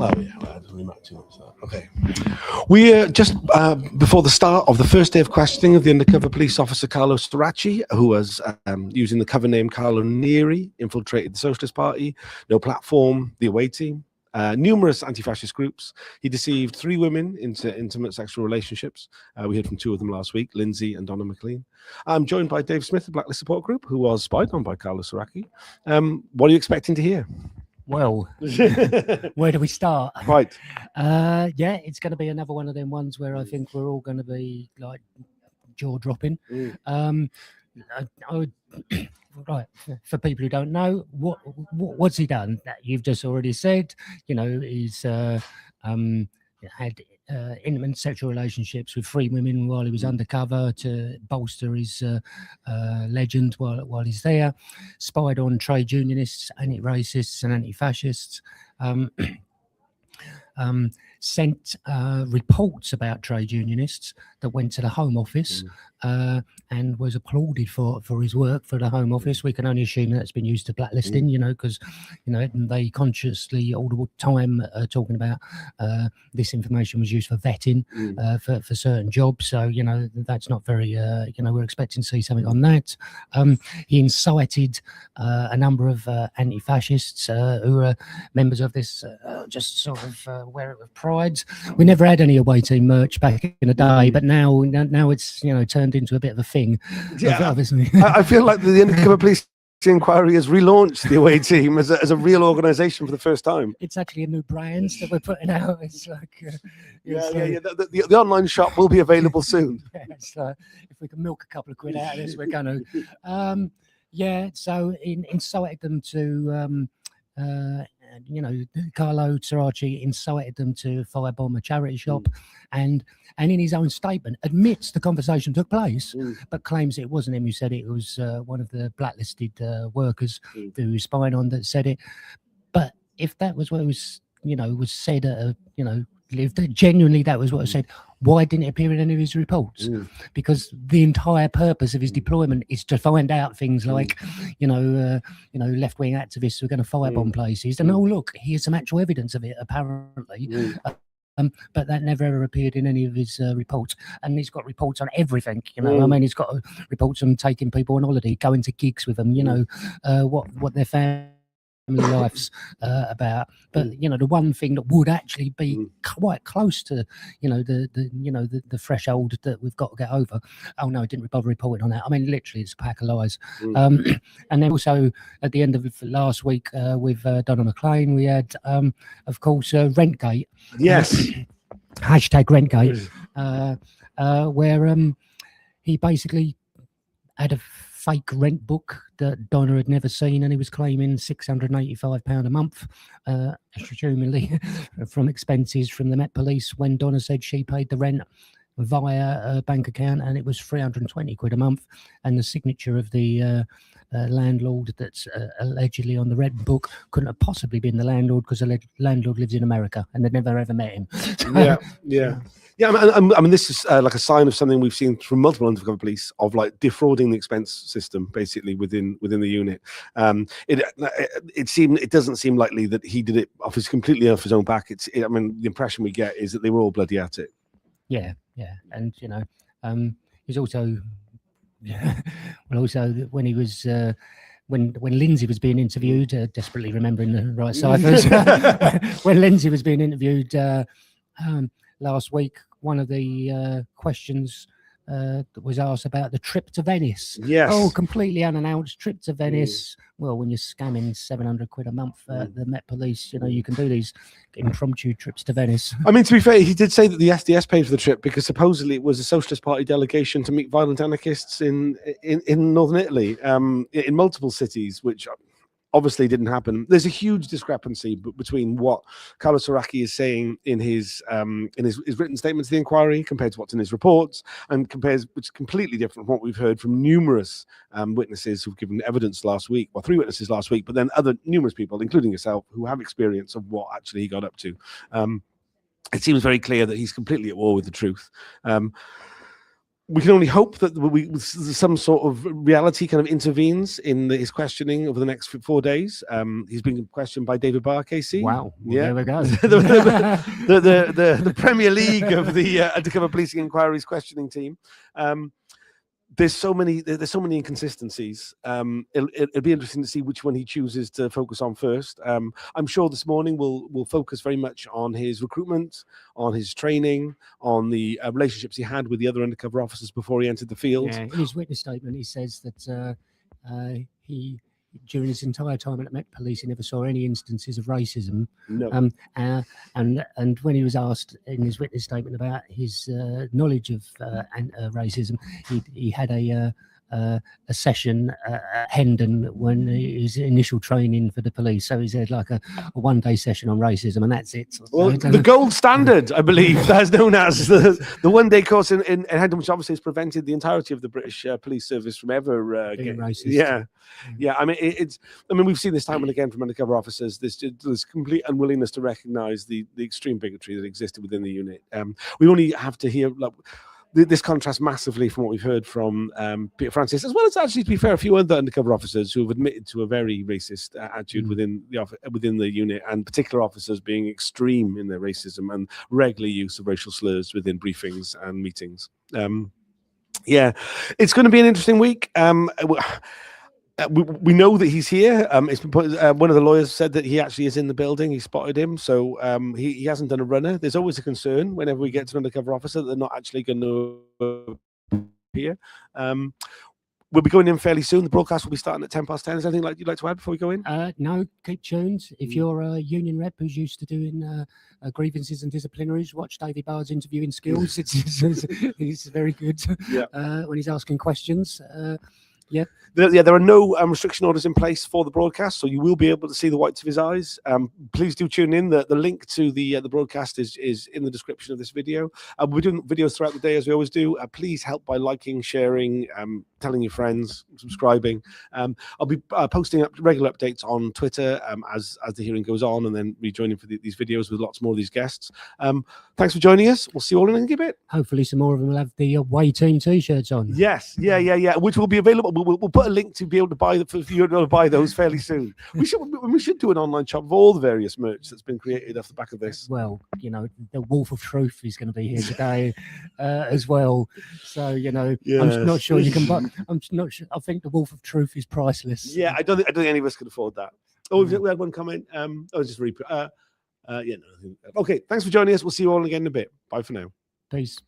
Oh yeah, well, that doesn't really matter too much. Okay. We just before the start of the first day of questioning of the undercover police officer Carlo Soracchi, who was using the cover name Carlo Neri, infiltrated the Socialist Party, No Platform, the Away Team, numerous anti-fascist groups. He deceived 3 women into intimate sexual relationships. We heard from 2 of them last week, Lindsay and Donna McLean. I'm joined by Dave Smith, the Blacklist Support Group, who was spied on by Carlo Soracchi. What are you expecting to hear? Well, where do we start? Right. Yeah, it's going to be another one of them ones where I think we're all going to be like jaw dropping. Right, for people who don't know, what's he done? That you've just already said. You know, he's had intimate sexual relationships with 3 women while he was undercover to bolster his legend while he's there. Spied on trade unionists, anti-racists and anti-fascists. Sent reports about trade unionists that went to the Home Office and was applauded for his work for the Home Office. We can only assume that's been used to blacklisting, you know, because, you know, they consciously all the time talking about this information was used for vetting for certain jobs. So, you know, that's not very, you know, we're expecting to see something on that. He incited a number of anti-fascists who are members of this just sort of wear it with pride. We never had any away team merch back in the day, but now it's, you know, turned into a bit of a thing. Yeah, obviously. I feel like the undercover police inquiry has relaunched the away team as a real organisation for the first time. It's actually a new brand that we're putting out. It's like The online shop will be available soon. So if we can milk a couple of quid out of this, we're going to. So incited them to. You know, Carlo Soracchi incited them to firebomb a charity shop, and in his own statement admits the conversation took place, but claims it wasn't him who said it. It was one of the blacklisted workers who was spying on that said it. But if that was what was, you know, was said at a, you know, if that genuinely that was what was said, why didn't it appear in any of his reports? Because the entire purpose of his deployment is to find out things like, you know, left-wing activists who are going to firebomb places. And oh, look, here's some actual evidence of it, apparently. But that never ever appeared in any of his reports. And he's got reports on everything, you know. I mean, he's got reports on taking people on holiday, going to gigs with them, you know, what their family lives about. But you know, the one thing that would actually be quite close to, you know, the threshold that we've got to get over. Oh no, I didn't bother reporting on that. I mean, literally, it's a pack of lies. And then also at the end of last week with Donna McLean, we had, of course, Rentgate. Yes. Hashtag Rentgate, where he basically had a fake rent book that Donna had never seen, and he was claiming £685 a month, assumingly from expenses from the Met Police, when Donna said she paid the rent via a bank account and it was 320 quid a month, and the signature of the landlord that's allegedly on the rent book couldn't have possibly been the landlord, because the landlord lives in America and they'd never ever met him. Yeah, I mean, this is like a sign of something we've seen from multiple undercover police, of like defrauding the expense system, basically within the unit. It doesn't seem likely that he did it completely off his own back. I mean, the impression we get is that they were all bloody at it. Yeah, and you know, he's also, well, also when he was. When Lindsay was being interviewed, desperately remembering the right ciphers, when Lindsay was being interviewed last week, one of the questions that was asked about the trip to Venice. Yes. Oh, completely unannounced trip to Venice. Well, when you're scamming 700 quid a month, the Met Police, you know, you can do these impromptu trips to Venice. I mean, to be fair, he did say that the SDS paid for the trip because supposedly it was a Socialist Party delegation to meet violent anarchists in northern Italy, in multiple cities, which obviously didn't happen. There's a huge discrepancy between what Carlo Soracchi is saying in his written statements to the inquiry compared to what's in his reports, and which is completely different from what we've heard from numerous witnesses who've given evidence last week. Well, 3 witnesses last week, but then numerous people, including yourself, who have experience of what actually he got up to. It seems very clear that he's completely at war with the truth. we can only hope that some sort of reality kind of intervenes in his questioning over the next 4 days. He's been questioned by David Barr, KC. Wow. Well, Yeah. there we go. the Premier League of the undercover policing inquiries questioning team. There's so many inconsistencies. It'll be interesting to see which one he chooses to focus on first. I'm sure this morning we'll focus very much on his recruitment, on his training, on the relationships he had with the other undercover officers before he entered the field. Yeah, in his witness statement, he says that he, during his entire time at the Met Police, he never saw any instances of racism. No. And when he was asked in his witness statement about his knowledge of racism, he had a session at Hendon when his initial training for the police. So he said like a 1-day session on racism, and that's it. Well, the gold standard, I believe, that's known as the 1-day course in Hendon, which obviously has prevented the entirety of the British police service from ever being racist. Yeah. I mean, we've seen this time and again from undercover officers. This complete unwillingness to recognise the extreme bigotry that existed within the unit. We only have to hear this contrasts massively from what we've heard from Peter Francis, as well as, actually, to be fair, a few other undercover officers who have admitted to a very racist attitude within the unit, and particular officers being extreme in their racism and regular use of racial slurs within briefings and meetings. Yeah, it's going to be an interesting week. We know that he's here. It's been put, one of the lawyers said that he actually is in the building. He spotted him, so he hasn't done a runner. There's always a concern whenever we get to an undercover officer that they're not actually going to appear. We'll be going in fairly soon. The broadcast will be starting at 10:10. Is there anything you'd like to add before we go in? No, keep tuned. If you're a union rep who's used to doing grievances and disciplinaries, watch David Barr's interviewing skills. He's very good when he's asking questions. Yeah. There are no restriction orders in place for the broadcast, so you will be able to see the whites of his eyes. Please do tune in. The link to the broadcast is in the description of this video. We're doing videos throughout the day, as we always do. Please help by liking, sharing, telling your friends, subscribing. I'll be posting up regular updates on Twitter as the hearing goes on, and then rejoining for these videos with lots more of these guests. Thanks for joining us. We'll see you all in a bit. Hopefully some more of them will have the away team t-shirts on. Yes, yeah, which will be available. We'll put a link to be able to buy for you to buy those fairly soon. We should do an online shop of all the various merch that's been created off the back of this. Well, the Wolf of Truth is going to be here today as well. So yes. I'm not sure you can buy. I'm not sure. I think the Wolf of Truth is priceless. Yeah, I don't think any of us can afford that. Oh, we had one comment. Just repeat. Okay, thanks for joining us. We'll see you all again in a bit. Bye for now. Peace.